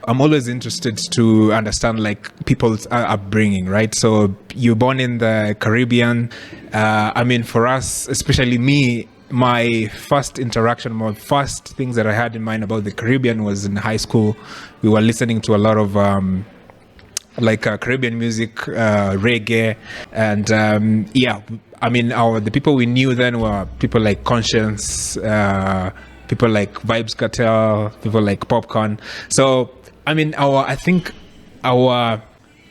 I'm always interested to understand like people's upbringing, right? So you're born in the Caribbean. I mean, for us, especially me, my first interaction, my first things that I had in mind about the Caribbean was in high school. We were listening to a lot of Caribbean music, reggae, and I mean, the people we knew then were people like Conscience, people like Vibes Cartel, people like Popcorn. So I mean, I think our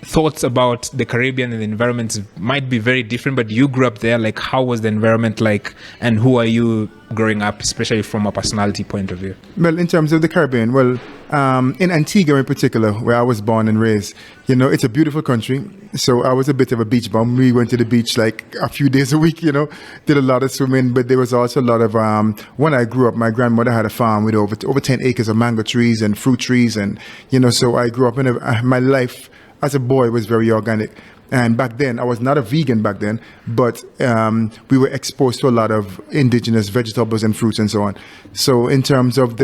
thoughts about the Caribbean and the environment might be very different, but you grew up there. Like, how was the environment like, and who are you growing up, especially from a personality point of view? Well, in terms of the Caribbean, in Antigua in particular, where I was born and raised, it's a beautiful country. So I was a bit of a beach bum. We went to the beach like a few days a week, did a lot of swimming, but there was also a lot of, when I grew up, my grandmother had a farm with over 10 acres of mango trees and fruit trees. And, so I grew up my life as a boy was very organic. And back then, I was not a vegan back then, but we were exposed to a lot of indigenous vegetables and fruits and so on. So in terms of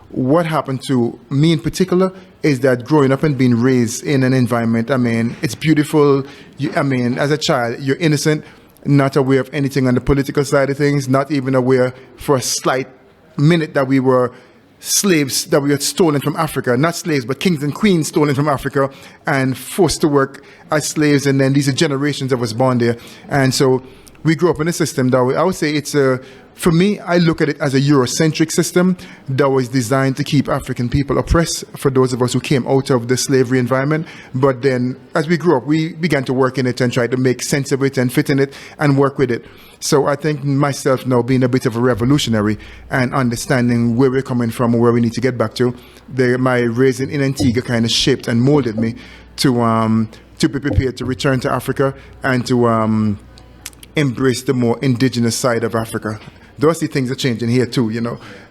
what happened to me in particular is that growing up and being raised in an environment, I mean, it's beautiful. As a child, you're innocent, not aware of anything on the political side of things, not even aware for a slight minute that we were slaves that we had stolen from Africa, not slaves, but kings and queens stolen from Africa and forced to work as slaves. And then these are generations of us born there. And so we grew up in a system that I would say for me, I look at it as a Eurocentric system that was designed to keep African people oppressed for those of us who came out of the slavery environment. But then as we grew up, we began to work in it and try to make sense of it and fit in it and work with it. So I think myself now being a bit of a revolutionary and understanding where we're coming from and where we need to get back to, my raising in Antigua kind of shaped and molded me to be prepared to return to Africa and to embrace the more indigenous side of Africa. Those things are changing here too,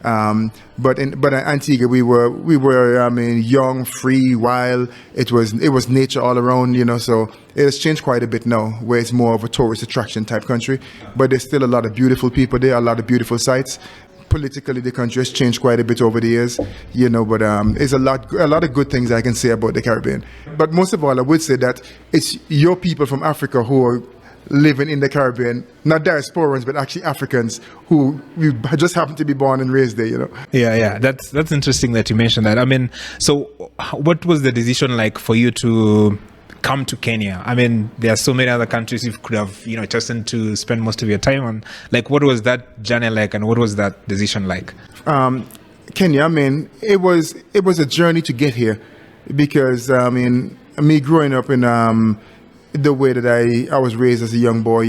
But in Antigua, we were young, free, wild. It was nature all around, So it has changed quite a bit now, where it's more of a tourist attraction type country. But there's still a lot of beautiful people there, a lot of beautiful sites. Politically, the country has changed quite a bit over the years, But there's a lot of good things I can say about the Caribbean. But most of all, I would say that it's your people from Africa who are living in the Caribbean, not diasporans, but actually Africans who just happen to be born and raised there, Yeah, that's interesting that you mentioned that. I mean, so what was the decision like for you to come to Kenya? I mean, there are so many other countries you could have, chosen to spend most of your time on. Like, what was that journey like, and what was that decision like? Kenya, it was a journey to get here, because me growing up in the way that I was raised as a young boy,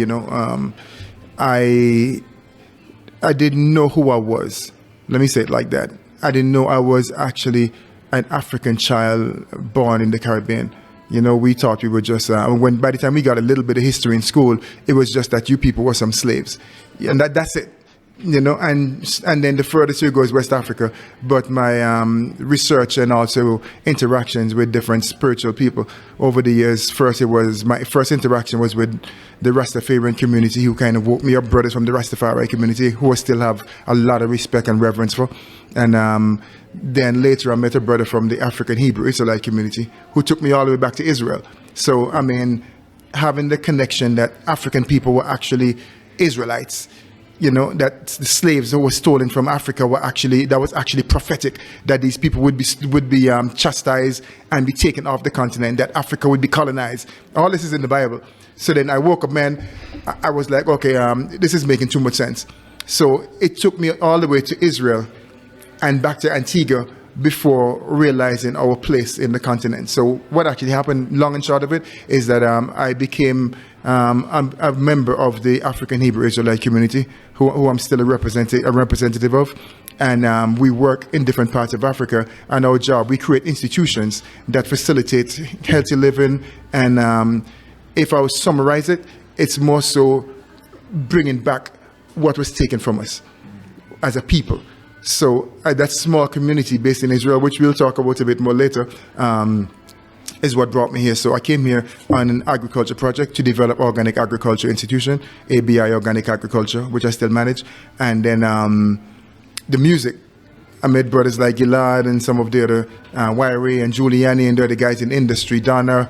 I didn't know who I was. Let me say it like that. I didn't know I was actually an African child born in the Caribbean. We thought we were just, by the time we got a little bit of history in school, it was just that you people were some slaves. And that's it. And then the furthest you go is West Africa. But my research and also interactions with different spiritual people over the years, my first interaction was with the Rastafarian community, who kind of woke me up, brothers from the Rastafari community, who I still have a lot of respect and reverence for. And then later I met a brother from the African Hebrew Israelite community who took me all the way back to Israel. So, having the connection that African people were actually Israelites, that the slaves who were stolen from Africa that was actually prophetic, that these people would be chastised and be taken off the continent, that Africa would be colonized. All this is in the Bible. So then I woke up, man, I was like, okay, this is making too much sense. So it took me all the way to Israel and back to Antigua before realizing our place in the continent. So what actually happened, long and short of it, is that I became a member of the African Hebrew Israelite community, who I'm still a representative of. And we work in different parts of Africa. And our job, we create institutions that facilitate healthy living. And if I was summarize it, it's more so bringing back what was taken from us as a people. So that small community based in Israel, which we'll talk about a bit more later, is what brought me here. So I came here on an agriculture project to develop Organic Agriculture Institution, ABI Organic Agriculture, which I still manage. And then the music, I met brothers like Gilad and some of the other Wyrie and Giuliani and the other guys in industry, Donna,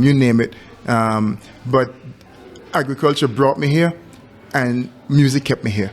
you name it. But agriculture brought me here, and music kept me here.